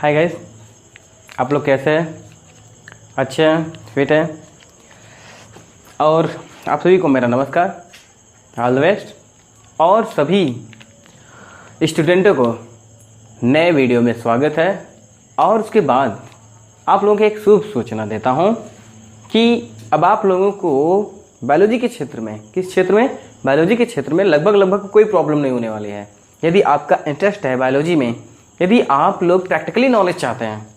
Hi guys, आप लोग कैसे हैं? अच्छे हैं, फिट हैं? और आप सभी को मेरा नमस्कार, ऑल द बेस्ट। और सभी स्टूडेंटों को नए वीडियो में स्वागत है। और उसके बाद आप लोगों को एक शुभ सूचना देता हूं कि अब आप लोगों को बायोलॉजी के क्षेत्र में, किस क्षेत्र में? बायोलॉजी के क्षेत्र में लगभग कोई प्रॉब्लम नहीं होने वाली है। यदि आपका इंटरेस्ट है बायोलॉजी में, यदि आप लोग प्रैक्टिकली नॉलेज चाहते हैं,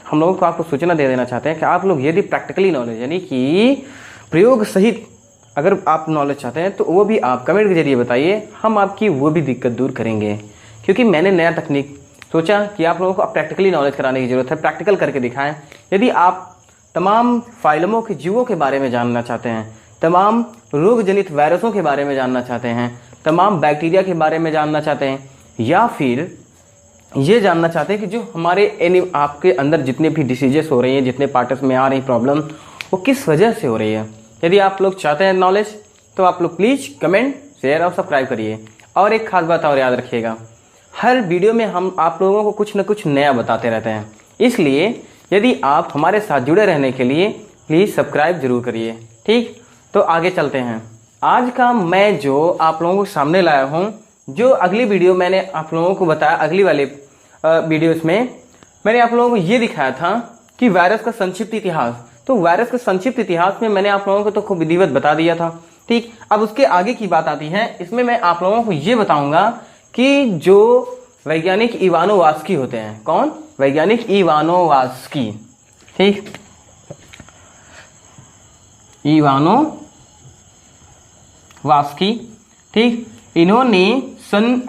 हम लोगों को आपको सूचना दे देना चाहते हैं कि आप लोग यदि प्रैक्टिकली नॉलेज यानी कि प्रयोग सहित अगर आप नॉलेज चाहते हैं तो वो भी आप कमेंट के जरिए बताइए, हम आपकी वो भी दिक्कत दूर करेंगे। क्योंकि मैंने नया तकनीक सोचा कि आप लोगों को अब प्रैक्टिकली नॉलेज कराने की ज़रूरत है, प्रैक्टिकल करके दिखाएं। यदि आप तमाम फाइलमों के जीवों के बारे में जानना चाहते हैं, तमाम रोग जनित वायरसों के बारे में जानना चाहते हैं, तमाम बैक्टीरिया के बारे में जानना चाहते हैं, या फिर ये जानना चाहते हैं कि जो हमारे आपके अंदर जितने भी डिसीजेस हो रही हैं, जितने पार्ट्स में आ रही प्रॉब्लम, वो किस वजह से हो रही है, यदि आप लोग चाहते हैं नॉलेज तो आप लोग प्लीज़ कमेंट, शेयर और सब्सक्राइब करिए। और एक खास बात और याद रखिएगा, हर वीडियो में हम आप लोगों को कुछ न कुछ नया बताते रहते हैं, इसलिए यदि आप हमारे साथ जुड़े रहने के लिए प्लीज़ सब्सक्राइब जरूर करिए। ठीक, तो आगे चलते हैं। आज का मैं जो आप लोगों के सामने लाया हूँ, जो अगली वीडियो मैंने आप लोगों को बताया, अगली वाले वीडियोस में मैंने आप लोगों को ये दिखाया था कि वायरस का संक्षिप्त इतिहास। तो वायरस का संक्षिप्त इतिहास में मैंने आप लोगों को तो खूब विधिवत बता दिया था। ठीक, अब उसके आगे की बात आती है, इसमें मैं आप लोगों को ये बताऊंगा कि जो वैज्ञानिक इवानोवास्की होते हैं, कौन? वैज्ञानिक इवानोवास्की। ठीक, इवानोवास्की। ठीक, इन्होंने सन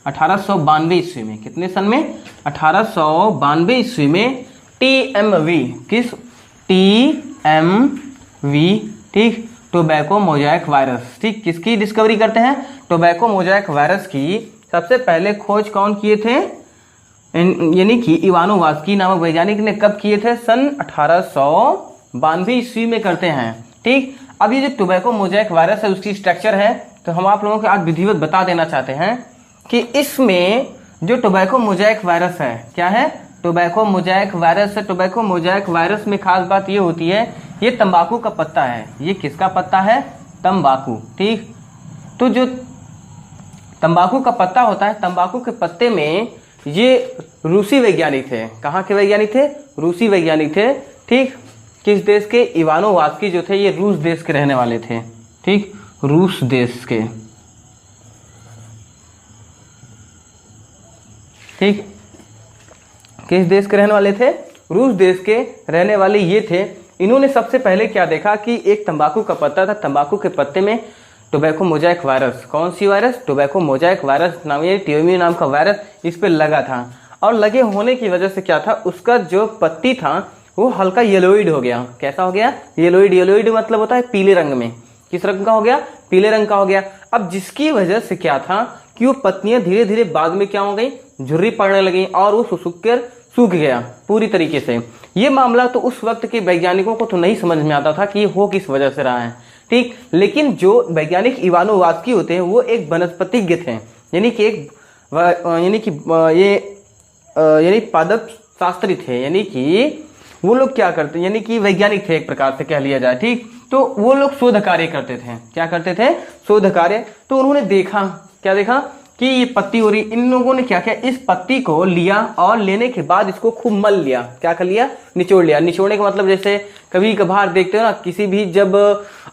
1892 ईस्वी में, कितने सन में? 1892 ईस्वी में TMV, किस? TMV, ठीक, टोबैको मोजाइक वायरस। ठीक, किसकी डिस्कवरी करते हैं? टोबैको मोजाइक वायरस की सबसे पहले खोज कौन किए थे? यानी कि इवानोवास्की नामक वैज्ञानिक ने कब किए थे? सन 1892 ईस्वी में करते हैं। ठीक, अब ये जो टोबैको मोजाइक वायरस है उसकी स्ट्रक्चर है, तो हम आप लोगों को आज विधिवत बता देना चाहते हैं कि इसमें जो टोबैको मोजाइक वायरस है, क्या है? टोबैको मोजाइक वायरस है। टोबैको मोजाइक वायरस में खास बात ये होती है, ये तंबाकू का पत्ता है। ये किसका पत्ता है? तंबाकू। ठीक, तो जो तंबाकू का पत्ता होता है, तंबाकू के पत्ते में ये रूसी वैज्ञानिक थे। कहाँ के वैज्ञानिक थे? रूसी वैज्ञानिक थे। ठीक, किस देश के? इवानोवास्की जो थे ये रूस देश के रहने वाले थे। ठीक, रूस देश के। ठीक, किस देश के रहने वाले थे? रूस देश के रहने वाले ये थे। इन्होंने सबसे पहले क्या देखा कि एक तंबाकू का पत्ता था, तंबाकू के पत्ते में टोबैको मोजाइक वायरस, कौन सी वायरस? टोबैको मोजाइक वायरस नाम, ये TMV नाम का वायरस इस पे लगा था। और लगे होने की वजह से क्या था, उसका जो पत्ती था वो हल्का येलोइड हो गया। कैसा हो गया? येलोइड। येलोइड मतलब होता है पीले रंग में। किस रंग का हो गया? पीले रंग का हो गया। अब जिसकी वजह से क्या था कि वो पत्तियां धीरे धीरे बाद में क्या हो गई? झुर्री पड़ने लगी और वो सूख गया पूरी तरीके से। ये मामला तो उस वक्त के वैज्ञानिकों को तो नहीं समझ में आता था कि ये हो किस वजह से रहा है। ठीक, लेकिन जो वैज्ञानिक इवानोवास्की होते हैं वो एक वनस्पतिज्ञ थे, यानी कि पादप शास्त्री थे, यानी कि वो लोग क्या करते, यानी कि वैज्ञानिक थे एक प्रकार से कह लिया जाए। ठीक, तो वो लोग शोध कार्य करते थे। क्या करते थे? शोध कार्य। तो उन्होंने देखा, क्या देखा कि ये पत्ती हो रही। इन लोगों ने क्या किया, इस पत्ती को लिया और लेने के बाद इसको खूब मल लिया। क्या कर लिया? निचोड़ लिया। निचोड़ने का मतलब जैसे कभी कभार देखते हो ना, किसी भी जब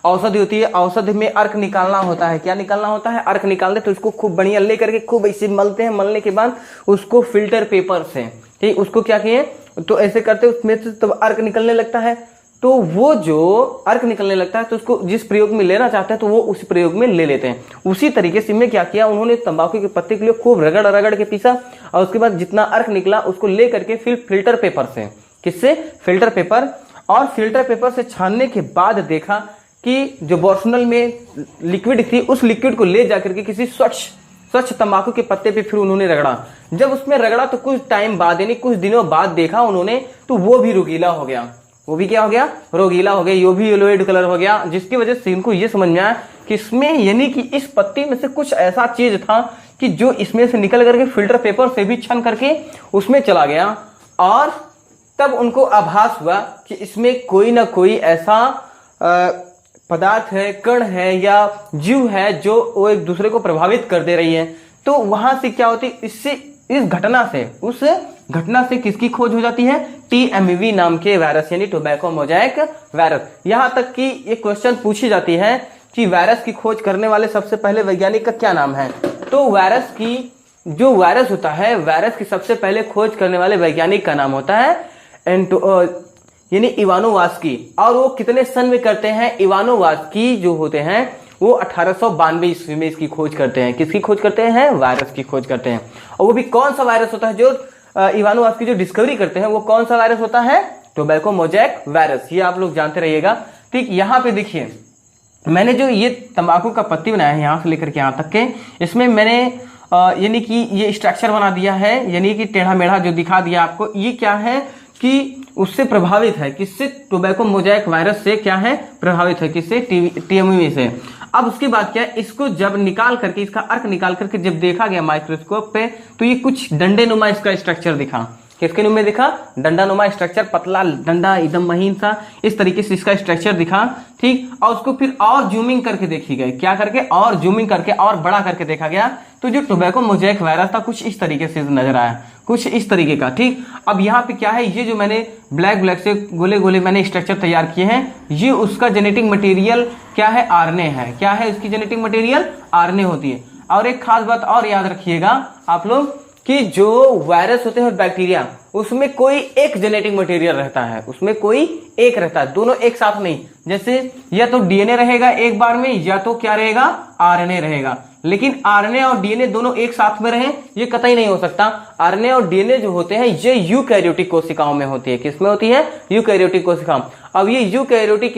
औषधि होती है, औषधि में अर्क निकालना होता है। क्या निकालना होता है? अर्क निकालते, तो उसको खूब बढ़िया ले करके खूब ऐसे मलते हैं। मलने के बाद उसको फिल्टर पेपर से, ठीक, उसको क्या किए, तो ऐसे करते उसमें से तब अर्क निकलने लगता है। तो वो जो अर्क निकलने लगता है तो उसको जिस प्रयोग में लेना चाहते हैं तो वो उसी प्रयोग में ले लेते हैं। उसी तरीके से में क्या किया, उन्होंने तंबाकू के पत्ते के लिए खूब रगड़ के पीसा और उसके बाद जितना अर्क निकला उसको ले करके फिर फिल्टर पेपर से, किससे? Filter paper. और फिल्टर पेपर से छानने के बाद देखा कि जो बोर्सनल में लिक्विड थी उस लिक्विड को ले जाकर के किसी स्वच्छ तंबाकू के पत्ते पे फिर उन्होंने रगड़ा। जब उसमें रगड़ा तो कुछ टाइम बाद, यानी कुछ दिनों बाद देखा उन्होंने तो वो भी रोगीला हो गया। वो भी क्या हो गया? रोगीला हो गया। यो भी येलोइड कलर हो गया, जिसकी वजह से इनको ये समझ में आया कि इसमें, यानी कि इस पत्ती में से कुछ ऐसा चीज था कि जो इसमें से निकल करके फिल्टर पेपर से भी छन करके उसमें चला गया, और तब उनको आभास हुआ कि इसमें कोई ना कोई ऐसा पदार्थ है, कण है या जीव है जो वो एक दूसरे को प्रभावित कर दे रही है। तो वहां से क्या होती, इससे इस घटना से, उस घटना से किसकी खोज हो जाती है, TMV नाम के वायरस यानी टोबैको मोजाइक वायरस। यहां तक कि ये क्वेश्चन पूछी जाती है कि वायरस की खोज करने वाले सबसे पहले वैज्ञानिक का क्या नाम है। तो वायरस की, जो वायरस होता है, वायरस की सबसे पहले खोज करने वाले वैज्ञानिक का नाम होता है यानी इवानोवास्की। और वो कितने सन में करते हैं, इवानोवास्की जो होते हैं वो 1892 ईस्वी में इसकी खोज करते हैं। किसकी खोज करते हैं, वायरस की खोज करते हैं। और वो भी कौन सा वायरस होता है जो इवानोवास्की जो डिस्कवरी करते हैं, वो कौन सा वायरस होता है, टोबैको मोजाइक वायरस। ये आप लोग जानते रहिएगा। ठीक, यहाँ पे देखिए मैंने जो ये तंबाकू का पत्ती बनाया है यहाँ से लेकर के यहाँ तक के, इसमें मैंने यानी कि ये स्ट्रक्चर बना दिया है, यानी कि टेढ़ा मेढ़ा जो दिखा दिया आपको। ये क्या है कि उससे प्रभावित है, किससे, टोबैको मोजाइक वायरस से क्या है, प्रभावित है, किससे, TMV से। अब उसके बाद क्या है, इसको जब निकाल करके, इसका अर्क निकाल करके जब देखा गया माइक्रोस्कोप पे, तो ये कुछ डंडे नुमा इसका स्ट्रक्चर दिखा। किसके नुमा दिखा, डंडा नुमा स्ट्रक्चर, पतला डंडा एकदम महीन सा, इस तरीके से इसका स्ट्रक्चर दिखा। ठीक, और उसको फिर और जूमिंग करके देखी गई, क्या करके, और जूमिंग करके और बड़ा करके देखा गया। तो जो टोबैको मोजाइक वायरस था कुछ इस तरीके से नजर आया, कुछ इस तरीके का। ठीक, अब यहाँ पे क्या है, ये जो मैंने ब्लैक से गोले गोले मैंने स्ट्रक्चर तैयार किए हैं, ये उसका जेनेटिक मटेरियल क्या है, RNA है। क्या है उसकी जेनेटिक मटेरियल, RNA होती है। और एक खास बात और याद रखिएगा आप लोग कि जो वायरस होते हैं बैक्टीरिया, उसमें कोई एक जेनेटिक मटेरियल रहता है, उसमें कोई एक रहता है, दोनों एक साथ नहीं। जैसे या तो DNA रहेगा एक बार में, या तो क्या रहेगा, RNA रहेगा। लेकिन RNA और DNA दोनों एक साथ में रहे, ये कतई नहीं हो सकता। RNA और DNA जो होते हैं ये यूकैरियोटिक कोशिकाओं में होती है। किसमें होती है, यूकैरियोटिक कोशिकाओं। अब ये यूकैरियोटिक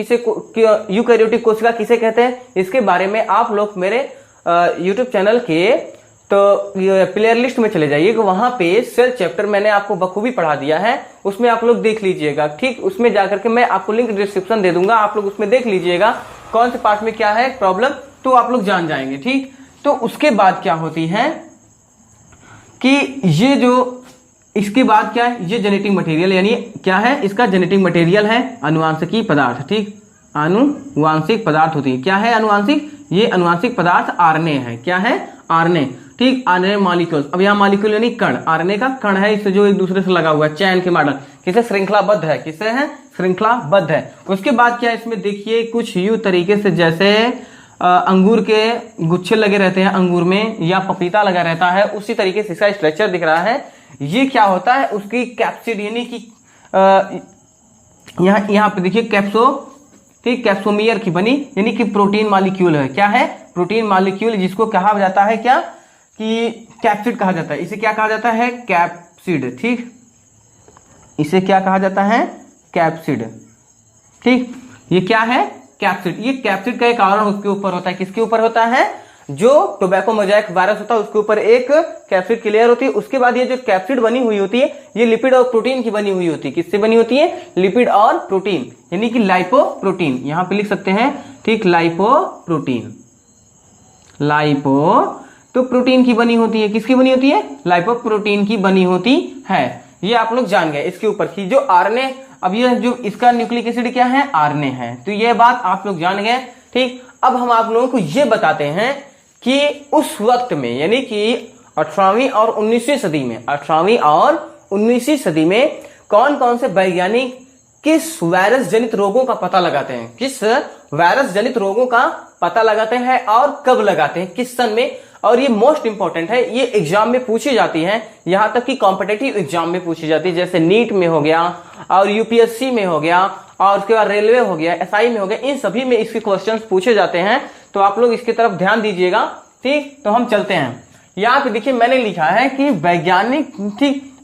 कोशिका किसे कहते हैं, इसके बारे में आप लोग मेरे यूट्यूब चैनल के तो प्लेयर लिस्ट में चले जाइए, वहां पे सेल चैप्टर मैंने आपको बखूबी पढ़ा दिया है, उसमें आप लोग देख लीजिएगा। ठीक, उसमें जाकर के मैं आपको लिंक डिस्क्रिप्शन दे दूंगा, आप लोग उसमें देख लीजिएगा कौन से पार्ट में क्या है प्रॉब्लम, तो आप लोग जान जाएंगे। ठीक, तो उसके बाद क्या होती है कि ये जो, इसके बाद क्या है, ये जेनेटिक मटेरियल यानी क्या है, इसका जेनेटिक मटेरियल है अनुवांशिकी पदार्थ। ठीक, आनुवांशिक पदार्थ होती है। क्या है आनुवांशिक, ये अनुवांशिक पदार्थ RNA है। क्या है, RNA। ठीक, RNA मॉलिक्यूल। अब यहाँ मॉलिक्यूल यानी कण, RNA का कण है, इससे जो एक दूसरे से लगा हुआ है, चैन के मॉडल, किसे, श्रृंखलाबद्ध है, किसे है, श्रृंखलाबद्ध है। उसके बाद क्या है, इसमें देखिए कुछ यूं तरीके से जैसे अंगूर के गुच्छे लगे रहते हैं अंगूर में, या पपीता लगा रहता है, उसी तरीके से इसका स्ट्रक्चर दिख रहा है। ये क्या होता है, उसकी कैप्सिड यानी कि यहाँ पे देखिए कैप्सो, ठीक, कैप्सोमियर की बनी, यानी कि प्रोटीन मॉलिक्यूल है। क्या है, प्रोटीन मॉलिक्यूल, जिसको कहा जाता है क्या, कि कैप्सिड कहा जाता है। इसे क्या कहा जाता है, कैप्सिड। ठीक, इसे क्या कहा जाता है, कैप्सिड। ठीक, ये क्या है, कैप्सिड। ये कैप्सिड का एक आवरण उसके ऊपर होता है। किसके ऊपर होता है, जो टोबैको मोजाइक वायरस होता है उसके ऊपर एक कैप्सिड की लेयर होती है। उसके बाद ये जो कैप्सिड बनी हुई होती है, ये लिपिड और प्रोटीन की बनी हुई होती है। किससे बनी होती है, लिपिड और प्रोटीन, यानी कि लाइपोप्रोटीन, यहां पे लिख सकते हैं। ठीक, लाइपोप्रोटीन, लाइपो तो प्रोटीन की बनी होती है। किसकी बनी होती है, लाइपोप्रोटीन की बनी होती है। ये आप लोग जान गए। इसके ऊपर की जो RNA, अब ये जो इसका न्यूक्लिक एसिड क्या है, RNA है। तो ये बात आप लोग जान गए। ठीक, अब हम आप लोगों को ये बताते हैं कि उस वक्त में, यानी कि 18वीं और 19वीं सदी में, 18वीं और 19वीं सदी में कौन कौन से वैज्ञानिक किस वायरस जनित रोगों का पता लगाते हैं, किस वायरस जनित रोगों का पता लगाते हैं और कब लगाते हैं, किस सन में। और ये मोस्ट इंपॉर्टेंट है, ये एग्जाम में पूछी जाती है, यहां तक कि कॉम्पिटेटिव एग्जाम में पूछी जाती है, जैसे नीट में हो गया और UPSC में हो गया और उसके बाद रेलवे हो गया, SI में हो गया, इन सभी में इसके क्वेश्चंस पूछे जाते हैं। तो आप लोग इसकी तरफ ध्यान दीजिएगा। ठीक, तो हम चलते हैं। यहाँ पे देखिए मैंने लिखा है कि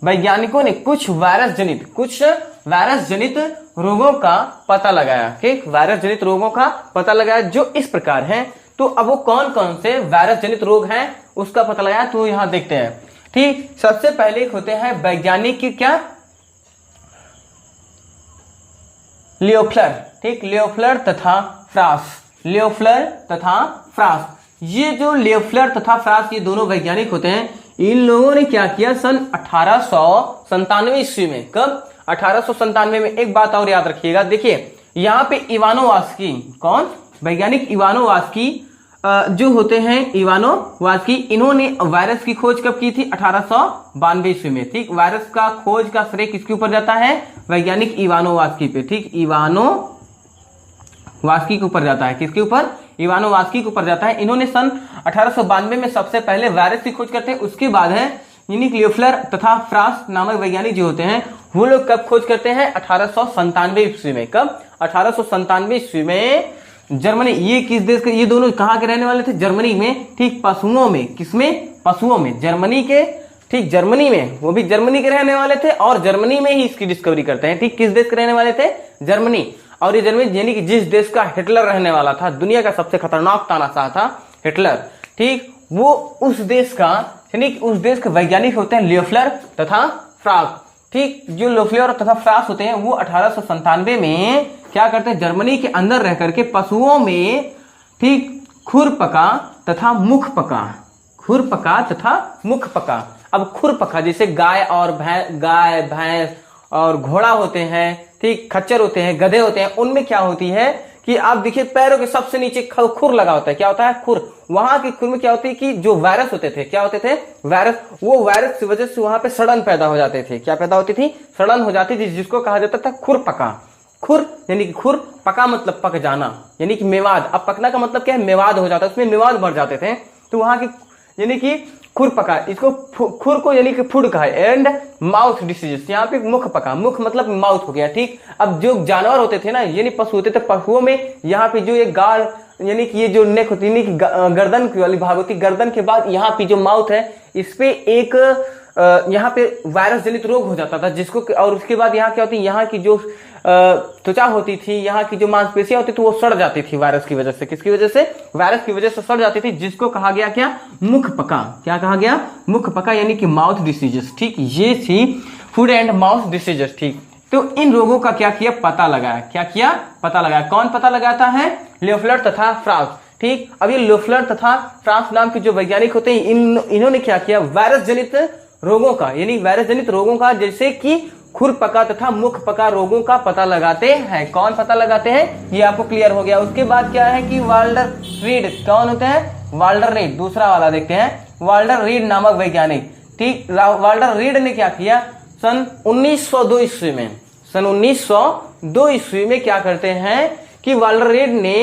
वैज्ञानिकों ने कुछ वायरस जनित रोगों का पता लगाया। ठीक, वायरस जनित रोगों का पता लगाया जो इस प्रकार हैं। तो अब वो कौन कौन से वायरस जनित रोग हैं उसका पता लगाया, तो यहां देखते हैं। ठीक, सबसे पहले होते हैं वैज्ञानिक की क्या, लियोफ्लर। ठीक, लियोफ्लर तथा फ्रास, लियोफ्लर तथा फ्रास, ये जो लेफ्लर तथा फ्रांस ये दोनों वैज्ञानिक होते हैं, इन लोगों ने क्या किया सन 1897 ईस्वी में। कब? 1897 में। एक बात और याद रखिएगा, देखिए यहाँ पे इवानोवास्की, कौन? वैज्ञानिक इवानोवास्की जो होते हैं, इवानोवास्की, इन्होंने वायरस की खोज कब की थी? 1892 ईस्वी में। ठीक, वायरस का खोज का श्रेय किसके ऊपर जाता है? वैज्ञानिक इवानोवास्की पे। ठीक, इवानोवास्की के ऊपर जाता है। किसके ऊपर? इवानोवास्की के ऊपर जाता है। इन्होंने सन 1892 में सबसे पहले वायरस की खोज करते हैं। उसके बाद है यूनिक लेफ्लर तथा फ्रांस नामक वैज्ञानिक जो होते हैं, वो लोग कब खोज करते हैं? 1897 ईस्वी में। कब? 1897 ईस्वी में जर्मनी। ये किस देश के? ये दोनों कहाँ के रहने वाले थे? जर्मनी में। ठीक, पशुओं में। किसमें? पशुओं में। जर्मनी के, ठीक, जर्मनी में, वो भी जर्मनी के रहने वाले थे और जर्मनी में ही इसकी डिस्कवरी करते हैं। ठीक, किस देश के रहने वाले थे? जर्मनी। और ये जर्मनी यानी कि जिस देश का हिटलर रहने वाला था, दुनिया का सबसे खतरनाक तानाशाह था हिटलर, ठीक, वो उस देश का, यानी कि उस देश के वैज्ञानिक होते हैं लेफ्लर तथा फ्रांस। ठीक, जो लेफ्लर तथा फ्रांस होते हैं वो 1897 में क्या करते हैं? जर्मनी के अंदर रह करके पशुओं में, ठीक, खुरपका तथा मुखपका, खुरपका तथा मुखपका। अब खुरपका जैसे गाय और भैंस और घोड़ा होते हैं, ठीक, खच्चर होते हैं, गधे होते हैं, उनमें क्या होती है कि आप देखिए पैरों के सबसे नीचे खुर लगा होता है। क्या होता है? खुर। वहां की खुर में क्या होती है कि जो वायरस होते थे, क्या होते थे? वायरस। वो वायरस की वजह से वहां पे सड़न पैदा हो जाते थे। क्या पैदा होती थी? सड़न हो जाती थी, जिसको कहा जाता था खुरपका। खुर यानी कि खुर, पका मतलब पक जाना, यानी कि मेवाद। अब पकना का मतलब क्या है? मेवाद हो जाता है, उसमें मेवाद भर जाते थे। तो वहां की यानी कि खुर पका, इसको खुर को यानी कि फूड कहा। एंड माउथ डिसीजेस, यहाँ पे मुख पका, मुख मतलब माउथ हो गया। ठीक, अब जो जानवर होते थे ना, यानी पशु होते थे, पशुओं में यहाँ पे जो ये गाल यानी कि ये जो नेक होती है, गर्दन की वाली भाग होती है, गर्दन के बाद यहाँ पे जो माउथ है, इस पे एक यहाँ पे वायरस जनित रोग हो जाता था, जिसको, और उसके बाद यहाँ क्या होती है, यहाँ की जो त्वचा होती थी, यहाँ की जो मांसपेशियां होती थी, वो सड़ जाती थी वायरस की वजह से। किसकी वजह से? वायरस की वजह से सड़ जाती थी, जिसको कहा गया क्या? मुख पका। क्या कहा गया? मुख पका, यानी कि माउथ डिसीजेस। ठीक, ये थी फूड एंड माउथ डिसीजेस। ठीक, तो इन रोगों का क्या किया? पता लगाया। क्या किया? पता लगाया। कौन पता लगाता है? लेफ्लर तथा फ्रांस। ठीक, अब ये लेफ्लर तथा फ्रांस नाम के जो वैज्ञानिक होते हैं, इन्होंने क्या किया? वायरस जनित रोगों का, यानी वायरस जनित रोगों का, जैसे कि खुरपका तथा मुखपका रोगों का पता लगाते हैं। कौन पता लगाते हैं? ये आपको क्लियर हो गया। उसके बाद क्या है कि वाल्टर रीड। कौन होते हैं? Walter read. दूसरा वाला देखते हैं, वाल्टर रीड नामक वैज्ञानिक। ठीक, वाल्टर रीड ने क्या किया? सन 1902 ईस्वी में, सन 1902 ईस्वी में क्या करते हैं कि वाल्टर रीड ने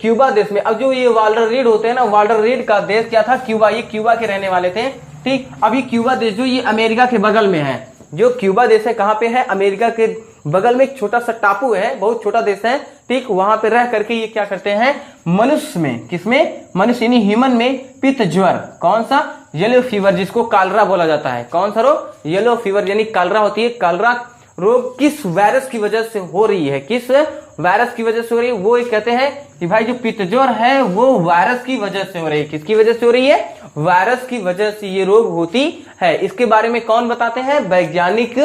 क्यूबा देश में, अब जो ये वाल्टर रीड होते हैं ना, वाल्टर रीड का देश क्या था? क्यूबा। ये क्यूबा के रहने वाले थे। ठीक, अब ये क्यूबा देश जो ये अमेरिका के बगल में है, जो क्यूबा देश है कहाँ पे है? अमेरिका के बगल में एक छोटा सा टापू है, बहुत छोटा देश है। ठीक, वहां पे रह करके ये क्या करते हैं? मनुष्य में, किसमें? मनुष्य यानी ह्यूमन में पित्त ज्वर। कौन सा? येलो फीवर, जिसको कालरा बोला जाता है। कौन सा रोग? येलो फीवर, यानी कालरा होती है। कालरा रोग किस वायरस की वजह से हो रही है? किस वायरस की वजह से हो रही है? वो कहते हैं कि भाई जो पित्त ज्वर है वो वायरस की वजह से हो रही है। किसकी वजह से हो रही है? वायरस की वजह से ये रोग होती है। इसके बारे में कौन बताते हैं? वैज्ञानिक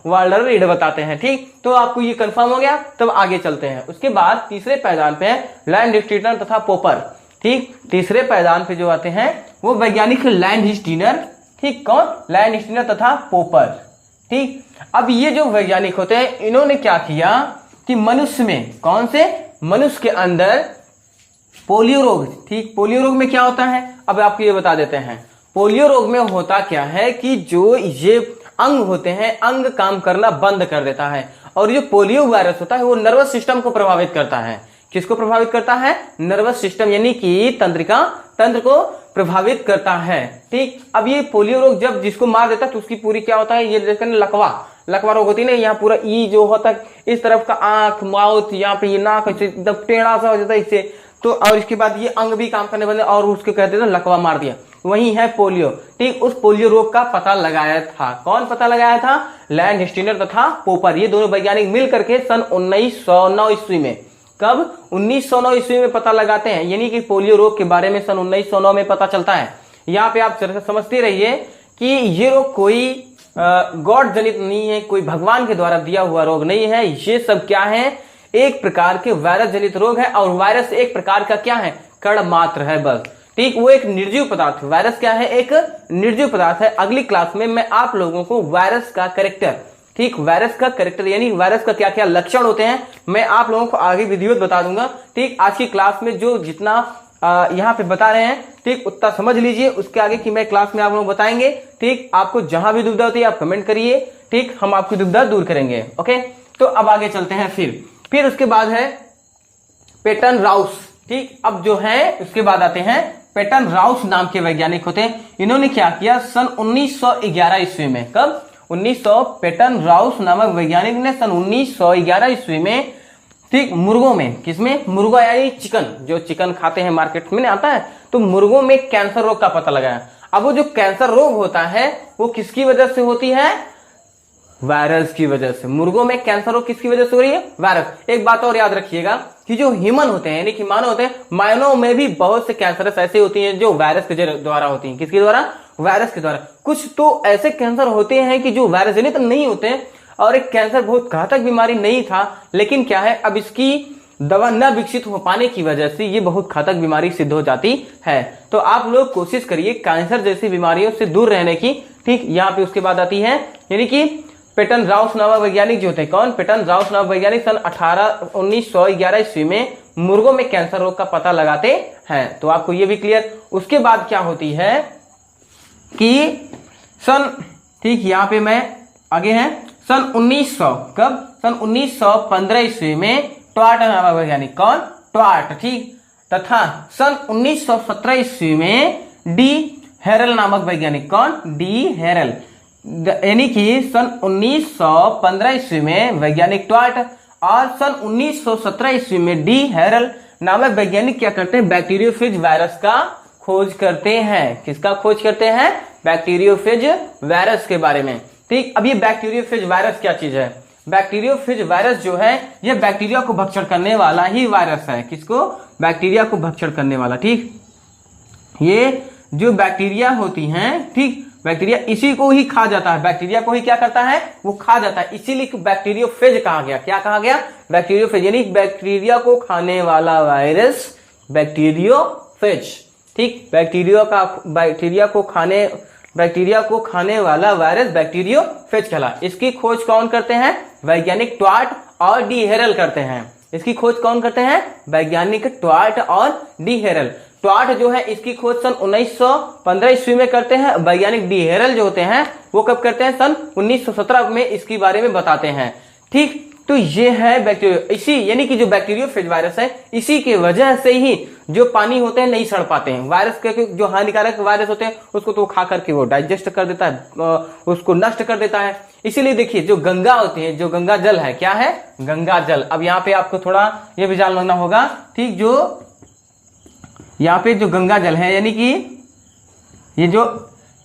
वाल्टर रीड बताते हैं। ठीक, तो आपको ये कंफर्म हो गया। तब आगे चलते हैं। उसके बाद तीसरे पायदान पे है लैंडस्टीनर तथा पोपर। ठीक, तीसरे पायदान पे जो आते हैं वो वैज्ञानिक लैंडस्टीनर। ठीक, कौन? लैंडस्टीनर तथा पोपर। ठीक, अब ये जो वैज्ञानिक होते हैं, इन्होंने क्या किया कि मनुष्य में, कौन से? मनुष्य के अंदर पोलियो रोग। ठीक, पोलियो रोग में क्या होता है? अब आपको ये बता देते हैं। पोलियो रोग में होता क्या है कि जो ये अंग होते हैं, अंग काम करना बंद कर देता है, और जो पोलियो वायरस होता है वो नर्वस सिस्टम को प्रभावित करता है। किसको प्रभावित करता है? नर्वस सिस्टम, यानी कि तंत्र को प्रभावित करता है। ठीक, अब ये पोलियो रोग जब जिसको मार देता है तो उसकी पूरी क्या होता है? ये देखते हैं लकवा रोग होती है ना, यहाँ पूरा ई जो होता है इस तरफ का आंख, माउथ, यहाँ पे ये नाक एकदम टेढ़ा सा हो जाता है इससे, तो और इसके बाद ये अंग भी काम करने बंद, और उसके कहते थे लकवा मार दिया। वही है पोलियो। ठीक, उस पोलियो रोग का पता लगाया था। कौन पता लगाया था? लैंडस्टीनर तथा पोपर। ये दोनों वैज्ञानिक मिल करके सन 1909 ईस्वी में, कब? 1909 ईस्वी में पता लगाते हैं, यानी कि पोलियो रोग के बारे में सन 1909 में पता चलता है। यहाँ पे आप समझते रहिए कि ये रोग कोई गॉड जनित नहीं है, कोई भगवान के द्वारा दिया हुआ रोग नहीं है। ये सब क्या है? एक प्रकार के वायरस जनित रोग है, और वायरस एक प्रकार का क्या है? कण मात्र है बस। ठीक, वो एक निर्जीव पदार्थ है। वायरस क्या है? एक निर्जीव पदार्थ है। अगली क्लास में मैं आप लोगों को वायरस का कैरेक्टर, ठीक, वायरस का कैरेक्टर यानी वायरस का क्या क्या लक्षण होते हैं मैं आप लोगों को आगे वीडियो बता दूंगा। ठीक, आज की क्लास में जो जितना यहाँ पे बता रहे हैं, ठीक, उतना समझ लीजिए। उसके आगे की मैं क्लास में आप लोग बताएंगे। ठीक, आपको जहां भी दुविधा होती है आप कमेंट करिए, ठीक, हम आपकी दुविधा दूर करेंगे। ओके, तो अब आगे चलते हैं। फिर उसके बाद है पेटन राउस। ठीक, अब जो है उसके बाद आते हैं पेटन राउस नाम के वैज्ञानिक होते हैं। इन्होंने क्या किया सन 1911 ईस्वी में, कब? 1900, पेटन राउस नामक वैज्ञानिक ने सन 1911 ईस्वी में, ठीक, मुर्गों में, किसमें? मुर्गा यानी चिकन, जो चिकन खाते हैं मार्केट में आता है, तो मुर्गों में कैंसर रोग का पता लगाया। अब वो जो कैंसर रोग होता है वो किसकी वजह से होती है? वायरस की वजह से। मुर्गों में कैंसर रोग किसकी वजह से हो रही है? वायरस। एक बात और याद रखिएगा कि जो ह्यूमन होते हैं यानी कि मानव होते हैं, मानव में भी बहुत से कैंसर ऐसे होती हैं जो वायरस के द्वारा होती हैं। किसके द्वारा? वायरस के द्वारा। कुछ तो ऐसे कैंसर होते हैं कि जो वायरस जनित नहीं होते हैं, और एक कैंसर बहुत घातक बीमारी नहीं था, लेकिन क्या है अब इसकी दवा न विकसित हो पाने की वजह से ये बहुत घातक बीमारी सिद्ध हो जाती है। तो आप लोग कोशिश करिए कैंसर जैसी बीमारियों से दूर रहने की। ठीक, यहाँ पे उसके बाद आती है यानी कि पेटन राउस नामक वैज्ञानिक जो होते हैं, कौन? पेटन राउस नामक वैज्ञानिक सन 1911 ईस्वी में मुर्गों में कैंसर रोग का पता लगाते हैं। तो आपको ये भी क्लियर। उसके बाद क्या होती है कि सन, ठीक, यहाँ पे मैं आगे है सन 1900, कब? सन 1915 ईस्वी में ट्वार्ट नामक वैज्ञानिक, कौन? ट्वार्ट, ठीक, तथा सन 1917 ईस्वी में डी हेरल नामक वैज्ञानिक, कौन? डी हेरल। यानी कि सन 1915 ईस्वी में वैज्ञानिक ट्वार्ट और सन 1917 ईस्वी में डी हेरल नामक वैज्ञानिक क्या करते हैं? बैक्टीरियोफेज वायरस का खोज करते हैं। किसका खोज करते हैं? बैक्टीरियोफेज वायरस के बारे में। ठीक, अब ये बैक्टीरियोफेज वायरस क्या चीज है? बैक्टीरियोफेज वायरस जो है ये बैक्टीरिया को भक्षण करने वाला ही वायरस है। किसको? बैक्टीरिया को भक्षण करने वाला। ठीक, ये जो बैक्टीरिया होती हैं, ठीक, बैक्टीरिया इसी को ही खा जाता है। बैक्टीरिया को ही क्या करता है? वो खा जाता है। इसीलिए बैक्टीरियोफेज कहा गया। क्या कहा गया? बैक्टीरियोफेज, यानी बैक्टीरिया को खाने वाला वायरस बैक्टीरियोफेज। ठीक, बैक्टीरिया को खाने वाला वायरस बैक्टीरियोफेज कहला। इसकी खोज कौन करते हैं? वैज्ञानिक ट्वार्ट और डी हेरल करते हैं। इसकी खोज कौन करते हैं? वैज्ञानिक ट्वार्ट और डी हेरल। ट्वार्ट जो है इसकी खोज सन 1915 ईस्वी में करते हैं। वैज्ञानिक डी हेरल जो होते हैं वो कब करते हैं? सन 1917 में इसके बारे में बताते हैं। ठीक, तो ये है बैक्टीरिया, इसी यानी कि जो बैक्टीरियोफेज वायरस है इसी की वजह से ही जो पानी होते हैं नहीं सड़ पाते हैं। वायरस के जो हानिकारक वायरस होते हैं उसको तो खा करके वो डाइजेस्ट कर देता है, उसको नष्ट कर देता है। इसीलिए देखिए जो गंगा होती है, जो गंगा जल है, क्या है? गंगा जल। अब यहाँ पे आपको थोड़ा ये भी जान लेना होगा। ठीक, जो यहाँ पे जो गंगा जल है यानी कि ये जो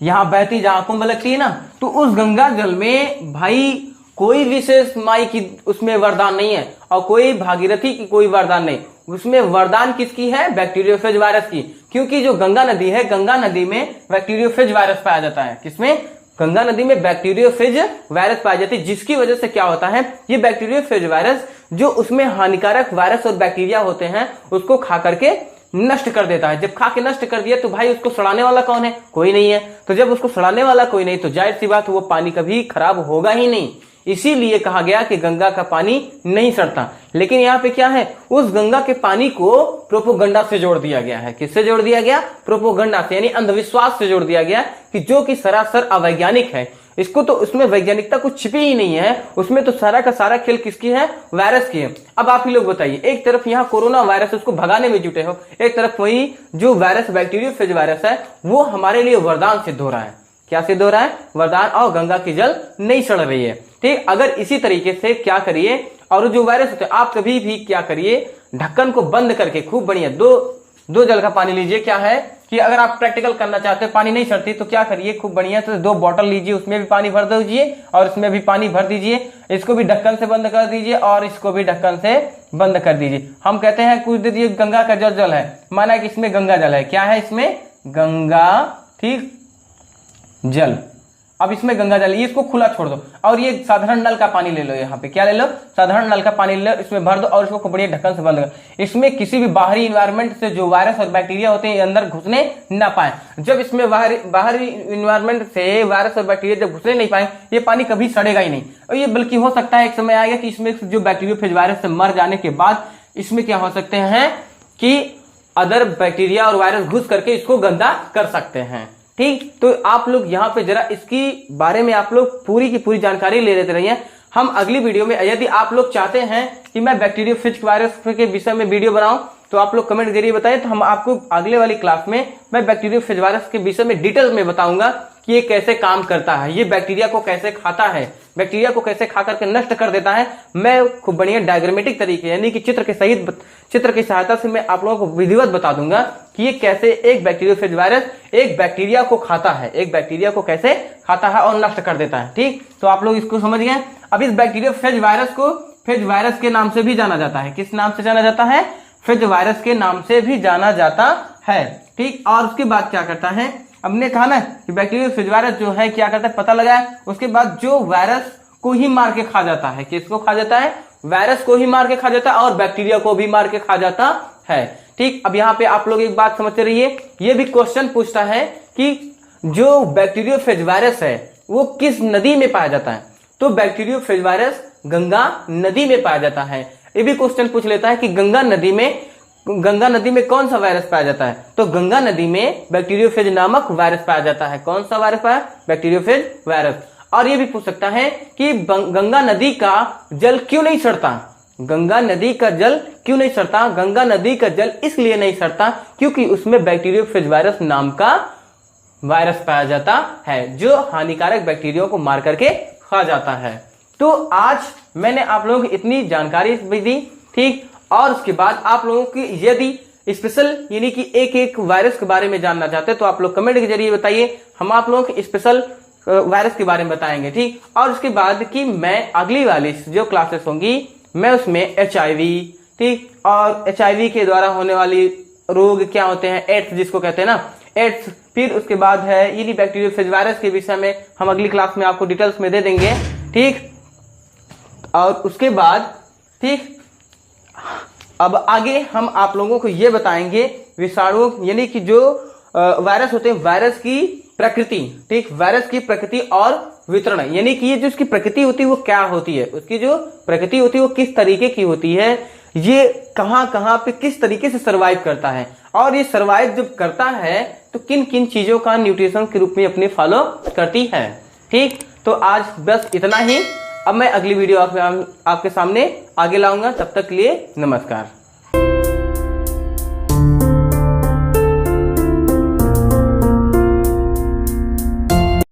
यहाँ बहती जहां कुंभ लगती है ना, तो उस गंगा जल में भाई कोई विशेष माई की उसमें वरदान नहीं है और कोई भागीरथी की कोई वरदान नहीं। उसमें वरदान किसकी है? बैक्टीरियोफेज वायरस की। क्योंकि जो गंगा नदी है, गंगा नदी में बैक्टीरियोफेज वायरस पाया जाता है। किसमें? गंगा नदी में बैक्टीरियोफेज वायरस पाई जाती है, जिसकी वजह से क्या होता है, ये बैक्टीरियोफेज वायरस जो उसमें हानिकारक वायरस और बैक्टीरिया होते हैं उसको खा करके नष्ट कर देता है। जब खा के नष्ट कर दिया तो भाई उसको सड़ाने वाला कौन है? कोई नहीं है। तो जब उसको सड़ाने वाला कोई नहीं तो जाहिर सी बात वो पानी कभी खराब होगा ही नहीं। इसीलिए कहा गया कि गंगा का पानी नहीं सड़ता। लेकिन यहाँ पे क्या है, उस गंगा के पानी को प्रोपोगंडा से जोड़ दिया गया है। किससे जोड़ दिया गया? प्रोपोगंडा से, यानी अंधविश्वास से जोड़ दिया गया, कि जो कि सरासर अवैज्ञानिक है। इसको तो उसमें वैज्ञानिकता कुछ छिपी ही नहीं है, उसमें तो सारा का सारा खेल किसकी है? वायरस की है। अब आप ही लोग बताइए, एक तरफ यहाँ कोरोना वायरस उसको भगाने में जुटे हो, एक तरफ वही जो वायरस बैक्टीरियोफेज वायरस है वो हमारे लिए वरदान सिद्ध हो रहा है। क्या सिद्ध हो रहा है? वरदान। और गंगा की जल नहीं सड़ रही है। ठीक, अगर इसी तरीके से क्या करिए, और जो वायरस होते हैं आप कभी भी क्या करिए, ढक्कन को बंद करके खूब बढ़िया दो जल का पानी लीजिए। क्या है कि अगर आप प्रैक्टिकल करना चाहते हैं, पानी नहीं सड़ती, तो क्या करिए, खूब बढ़िया तो 2 बॉटल लीजिए, उसमें भी पानी भर दीजिए और इसमें भी पानी भर दीजिए। इसको भी ढक्कन से बंद कर दीजिए और इसको भी ढक्कन से बंद कर दीजिए। हम कहते हैं कुछ दे दीजिए, गंगा का जो जल है, माना कि इसमें गंगा जल है। क्या है इसमें? गंगा, ठीक, जल। अब इसमें गंगा जल, इसको खुला छोड़ दो और ये साधारण नल का पानी ले लो, यहाँ पे क्या ले लो, साधारण नल का पानी ले लो, इसमें भर दो और इसको खूब बढ़िया ढक्कन से बंद करो। इसमें किसी भी बाहरी इन्वायरमेंट से जो वायरस और बैक्टीरिया होते हैं अंदर घुसने ना पाए। जब इसमें बाहरी इन्वायरमेंट से वायरस और बैक्टीरिया जब घुसने नहीं पाए, ये पानी कभी सड़ेगा ही नहीं, और ये बल्कि हो सकता है एक समय आएगा कि इसमें जो बैक्टीरियोफेज वायरस से मर जाने के बाद इसमें क्या हो सकते हैं कि अदर बैक्टीरिया और वायरस घुस करके इसको गंदा कर सकते हैं। ठीक, तो आप लोग यहाँ पे जरा इसकी बारे में आप लोग पूरी की पूरी जानकारी ले लेते रहिए। हम अगली वीडियो में, यदि आप लोग चाहते हैं कि मैं बैक्टीरियोफेज वायरस के विषय में वीडियो बनाऊं तो आप लोग कमेंट जरिए बताएं, तो हम आपको अगले वाली क्लास में मैं बैक्टीरियोफेज वायरस के विषय में डिटेल में बताऊंगा कि ये कैसे काम करता है, ये बैक्टीरिया को कैसे खाता है, बैक्टीरिया को कैसे खा करके नष्ट कर देता है। मैं खूब बढ़िया डायग्रामेटिक तरीके यानी कि चित्र की सहायता से मैं आप लोगों को विधिवत बता दूंगा कि ये कैसे एक बैक्टीरियोफेज वायरस एक बैक्टीरिया को खाता है, एक बैक्टीरिया को कैसे खाता है और नष्ट कर देता है। ठीक, तो आप लोग इसको समझ गए। अब इस बैक्टीरियोफेज वायरस को फेज वायरस के नाम से भी जाना जाता है। किस नाम से जाना जाता है? फेज वायरस के नाम से भी जाना जाता है। ठीक, और उसके बाद क्या करता है, हमने कहा ना कि बैक्टीरियोफेज वायरस जो है क्या करता है, पता लगाया, उसके बाद जो वायरस को ही मार के खा जाता है, किसको खा जाता है? वायरस को ही मार के खा जाता है और बैक्टीरिया को भी मार के खा जाता है। ठीक, अब यहाँ पे आप लोग एक बात समझते रहिए, ये भी क्वेश्चन पूछता है कि जो बैक्टीरियोफेज वायरस है वो किस नदी में पाया जाता है, तो बैक्टीरियोफेज वायरस गंगा नदी में पाया जाता है। ये भी क्वेश्चन पूछ लेता है कि गंगा नदी में कौन सा वायरस पाया जाता है, तो गंगा नदी में बैक्टीरियोफेज नामक वायरस पाया जाता है। कौन सा वायरस पाया? Bacteriophage virus. और ये भी पूछ सकता है कि गंगा नदी का जल क्यों नहीं सड़ता, गंगा नदी का जल क्यों नहीं सड़ता? गंगा नदी का जल इसलिए नहीं सड़ता क्योंकि उसमें बैक्टीरियोफेज वायरस नाम का वायरस पाया जाता है जो हानिकारक बैक्टीरिया को मार करके खा जाता है। तो आज मैंने आप लोगों को इतनी जानकारी भी दी। ठीक, और उसके बाद आप लोगों की यदि स्पेशल यानी कि एक एक वायरस के बारे में जानना चाहते हैं तो आप लोग कमेंट के जरिए बताइए, हम आप लोगों को स्पेशल वायरस के बारे में बताएंगे। ठीक, और उसके बाद कि मैं अगली वाली जो क्लासेस होंगी मैं उसमें HIV, ठीक, और HIV के द्वारा होने वाली रोग क्या होते हैं, एड्स जिसको कहते हैं ना, एड्स, फिर उसके बाद है यानी बैक्टीरियोफेज वायरस के विषय में हम अगली क्लास में आपको डिटेल्स में दे देंगे। ठीक, और उसके बाद ठीक अब आगे हम आप लोगों को ये बताएंगे विषाणु यानी कि जो वायरस होते हैं, वायरस की प्रकृति। ठीक, वायरस की प्रकृति और वितरण यानी कि ये जो उसकी प्रकृति होती है वो क्या होती है, उसकी जो प्रकृति होती है वो किस तरीके की होती है, ये कहां पे किस तरीके से सर्वाइव करता है, और ये सर्वाइव जब करता है तो किन किन चीजों का न्यूट्रिशन के रूप में अपने फॉलो करती है। ठीक, तो आज बस इतना ही। अब मैं अगली वीडियो आपके सामने आगे लाऊंगा, तब तक के लिए नमस्कार।